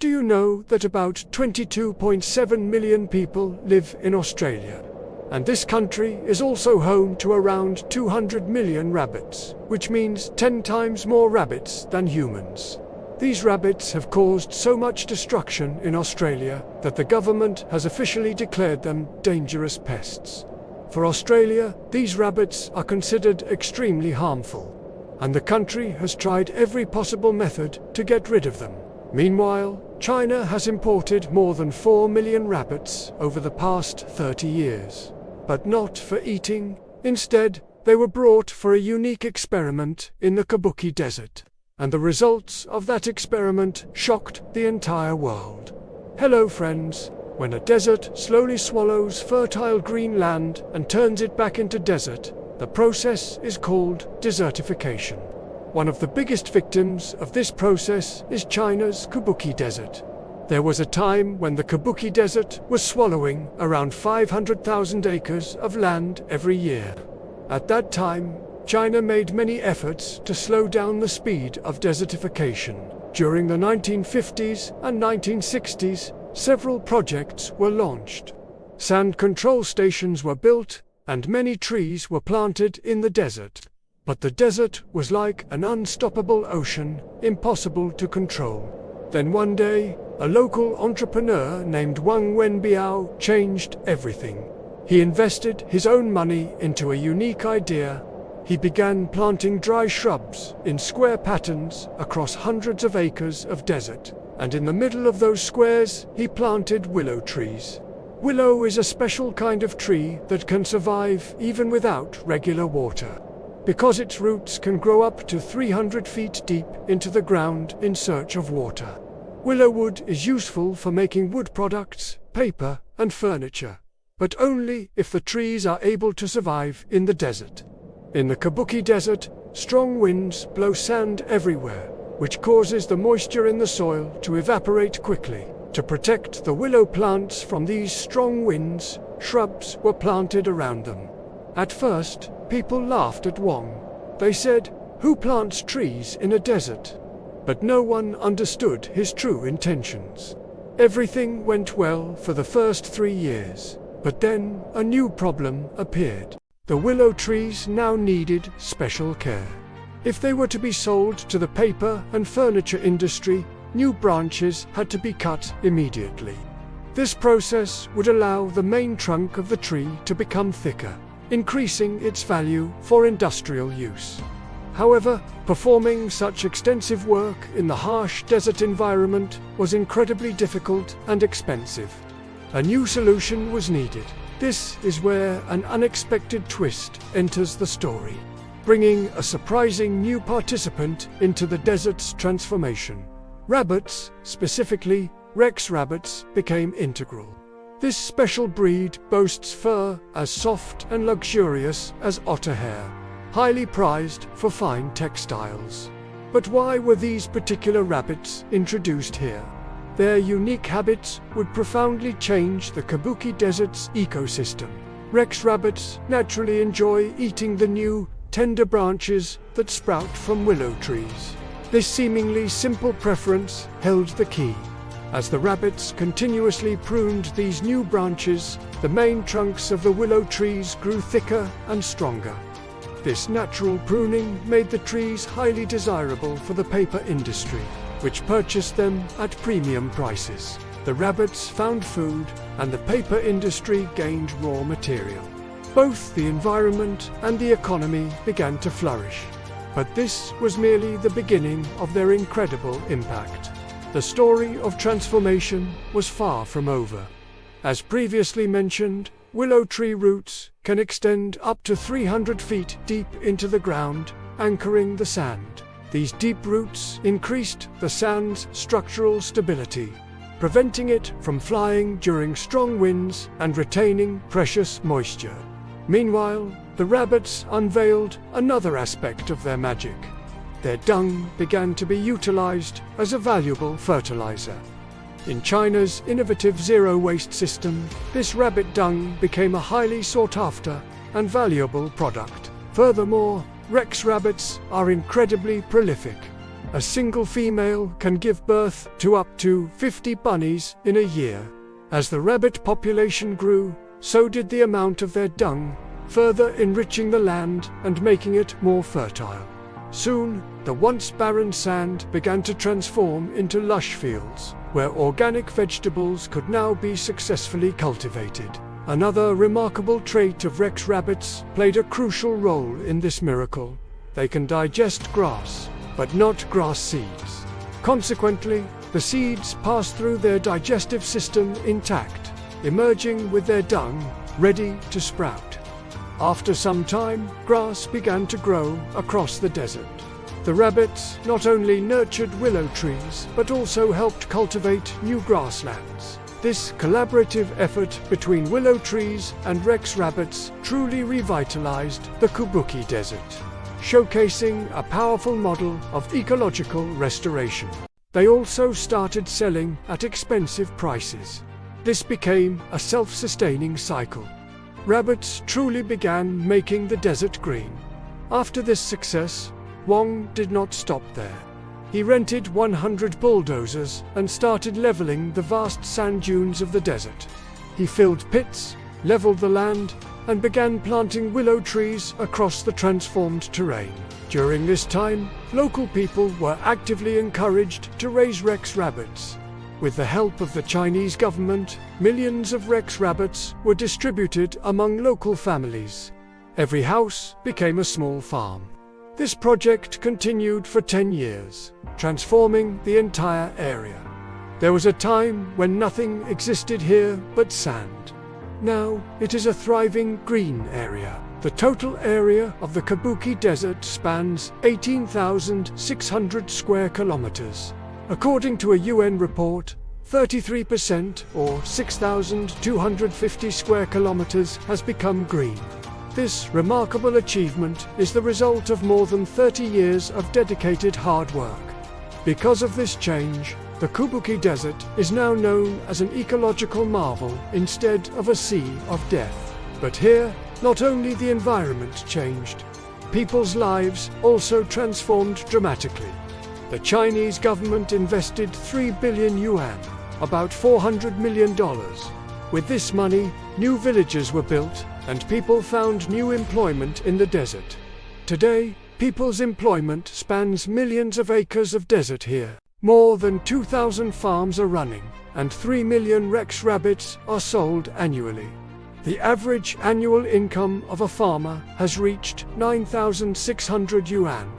Do you know that about 22.7 million people live in Australia? And this country is also home to around 200 million rabbits, which means 10 times more rabbits than humans. These rabbits have caused so much destruction in Australia that the government has officially declared them dangerous pests. For Australia, these rabbits are considered extremely harmful, and the country has tried every possible method to get rid of them. Meanwhile, China has imported more than 4 million rabbits over the past 30 years. But not for eating. Instead, they were brought for a unique experiment in the Kubuqi Desert. And the results of that experiment shocked the entire world. Hello friends. When a desert slowly swallows fertile green land and turns it back into desert, the process is called desertification. One of the biggest victims of this process is China's Kubuqi Desert. There was a time when the Kubuqi Desert was swallowing around 500,000 acres of land every year. At that time, China made many efforts to slow down the speed of desertification. During the 1950s and 1960s, several projects were launched. Sand control stations were built, and many trees were planted in the desert. But the desert was like an unstoppable ocean, impossible to control. Then one day, a local entrepreneur named Wang Wenbiao changed everything. He invested his own money into a unique idea. He began planting dry shrubs in square patterns across hundreds of acres of desert, and in the middle of those squares he planted willow trees. Willow is a special kind of tree that can survive even without regular water, because its roots can grow up to 300 feet deep into the ground in search of water. Willow wood is useful for making wood products, paper, and furniture, but only if the trees are able to survive in the desert. In the Kubuqi Desert, strong winds blow sand everywhere, which causes the moisture in the soil to evaporate quickly. To protect the willow plants from these strong winds, shrubs were planted around them. At first, people laughed at Wang. They said, "Who plants trees in a desert?" But no one understood his true intentions. Everything went well for the first 3 years, but then a new problem appeared. The willow trees now needed special care. If they were to be sold to the paper and furniture industry, new branches had to be cut immediately. This process would allow the main trunk of the tree to become thicker, increasing its value for industrial use. However, performing such extensive work in the harsh desert environment was incredibly difficult and expensive. A new solution was needed. This is where an unexpected twist enters the story, bringing a surprising new participant into the desert's transformation. Rabbits, specifically Rex rabbits, became integral. This special breed boasts fur as soft and luxurious as otter hair, highly prized for fine textiles. But why were these particular rabbits introduced here? Their unique habits would profoundly change the Kubuqi Desert's ecosystem. Rex rabbits naturally enjoy eating the new, tender branches that sprout from willow trees. This seemingly simple preference held the key. As the rabbits continuously pruned these new branches, the main trunks of the willow trees grew thicker and stronger. This natural pruning made the trees highly desirable for the paper industry, which purchased them at premium prices. The rabbits found food, and the paper industry gained raw material. Both the environment and the economy began to flourish. But this was merely the beginning of their incredible impact. The story of transformation was far from over. As previously mentioned, willow tree roots can extend up to 300 feet deep into the ground, anchoring the sand. These deep roots increased the sand's structural stability, preventing it from flying during strong winds and retaining precious moisture. Meanwhile, the rabbits unveiled another aspect of their magic. Their dung began to be utilized as a valuable fertilizer. In China's innovative zero-waste system, this rabbit dung became a highly sought-after and valuable product. Furthermore, Rex rabbits are incredibly prolific. A single female can give birth to up to 50 bunnies in a year. As the rabbit population grew, so did the amount of their dung, further enriching the land and making it more fertile. Soon, the once barren sand began to transform into lush fields, where organic vegetables could now be successfully cultivated. Another remarkable trait of Rex rabbits played a crucial role in this miracle. They can digest grass, but not grass seeds. Consequently, the seeds pass through their digestive system intact, emerging with their dung ready to sprout. After some time, grass began to grow across the desert. The rabbits not only nurtured willow trees, but also helped cultivate new grasslands. This collaborative effort between willow trees and Rex rabbits truly revitalized the Kubuqi Desert, showcasing a powerful model of ecological restoration. They also started selling at expensive prices. This became a self-sustaining cycle. Rabbits truly began making the desert green. After this success, Wong did not stop there. He rented 100 bulldozers and started leveling the vast sand dunes of the desert. He filled pits, leveled the land, and began planting willow trees across the transformed terrain. During this time, local people were actively encouraged to raise Rex rabbits. With the help of the Chinese government, millions of Rex rabbits were distributed among local families. Every house became a small farm. This project continued for 10 years, transforming the entire area. There was a time when nothing existed here but sand. Now, it is a thriving green area. The total area of the Kubuqi Desert spans 18,600 square kilometers. According to a UN report, 33% or 6,250 square kilometers has become green. This remarkable achievement is the result of more than 30 years of dedicated hard work. Because of this change, the Kubuqi Desert is now known as an ecological marvel instead of a sea of death. But here, not only the environment changed, people's lives also transformed dramatically. The Chinese government invested 3 billion yuan, about $400 million. With this money, new villages were built, and people found new employment in the desert. Today, people's employment spans millions of acres of desert here. More than 2,000 farms are running, and 3 million Rex rabbits are sold annually. The average annual income of a farmer has reached 9,600 yuan,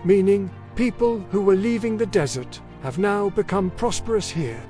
meaning people who were leaving the desert have now become prosperous here.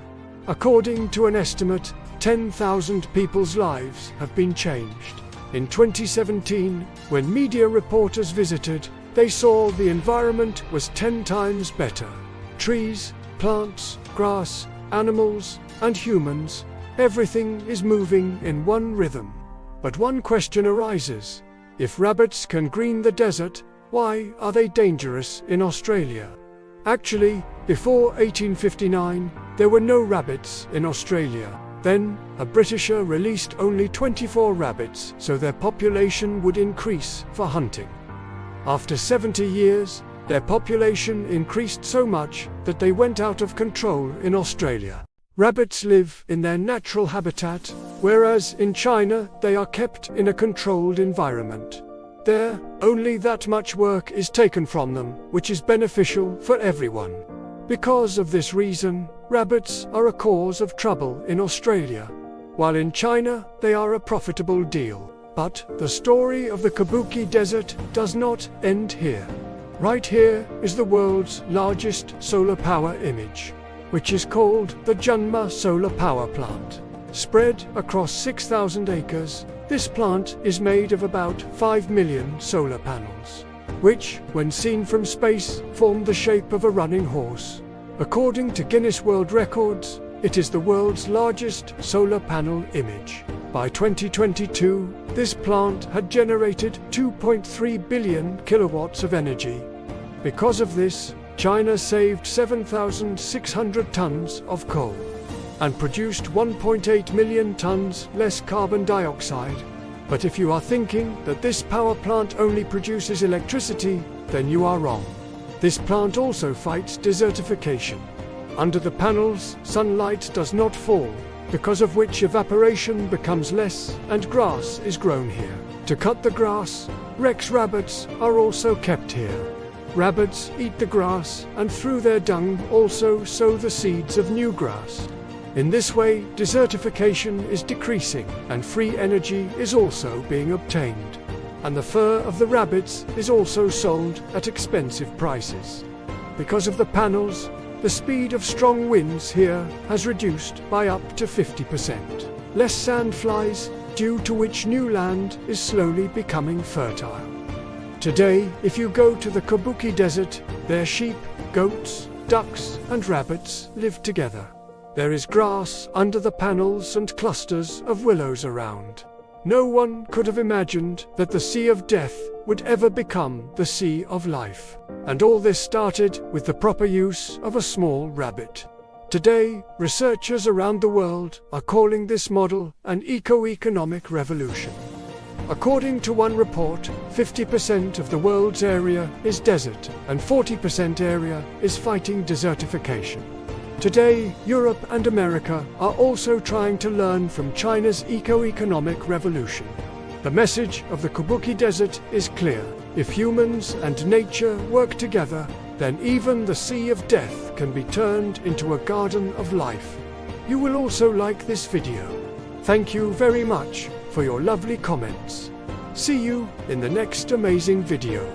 According to an estimate, 10,000 people's lives have been changed. In 2017, when media reporters visited, they saw the environment was 10 times better. Trees, plants, grass, animals, and humans, everything is moving in one rhythm. But one question arises. If rabbits can green the desert, why are they dangerous in Australia? Actually, before 1859, there were no rabbits in Australia. Then, a Britisher released only 24 rabbits so their population would increase for hunting. After 70 years, their population increased so much that they went out of control in Australia. Rabbits live in their natural habitat, whereas in China they are kept in a controlled environment. There, only that much work is taken from them, which is beneficial for everyone. Because of this reason, rabbits are a cause of trouble in Australia, while in China they are a profitable deal. But the story of the Kubuqi Desert does not end here. Right here is the world's largest solar power image, which is called the Junma Solar Power Plant. Spread across 6,000 acres, this plant is made of about 5 million solar panels, which, when seen from space, form the shape of a running horse. According to Guinness World Records, it is the world's largest solar panel image. By 2022, this plant had generated 2.3 billion kilowatts of energy. Because of this, China saved 7,600 tons of coal and produced 1.8 million tons less carbon dioxide. But if you are thinking that this power plant only produces electricity, then you are wrong. This plant also fights desertification. Under the panels, sunlight does not fall, because of which evaporation becomes less and grass is grown here. To cut the grass, Rex rabbits are also kept here. Rabbits eat the grass and through their dung also sow the seeds of new grass. In this way, desertification is decreasing and free energy is also being obtained. And the fur of the rabbits is also sold at expensive prices. Because of the panels, the speed of strong winds here has reduced by up to 50%. Less sand flies, due to which new land is slowly becoming fertile. Today, if you go to the Kubuqi Desert, their sheep, goats, ducks and rabbits live together. There is grass under the panels and clusters of willows around. No one could have imagined that the Sea of Death would ever become the Sea of Life. And all this started with the proper use of a small rabbit. Today, researchers around the world are calling this model an eco-economic revolution. According to one report, 50% of the world's area is desert and 40% area is fighting desertification. Today, Europe and America are also trying to learn from China's eco-economic revolution. The message of the Kubuqi Desert is clear. If humans and nature work together, then even the Sea of Death can be turned into a garden of life. You will also like this video. Thank you very much for your lovely comments. See you in the next amazing video.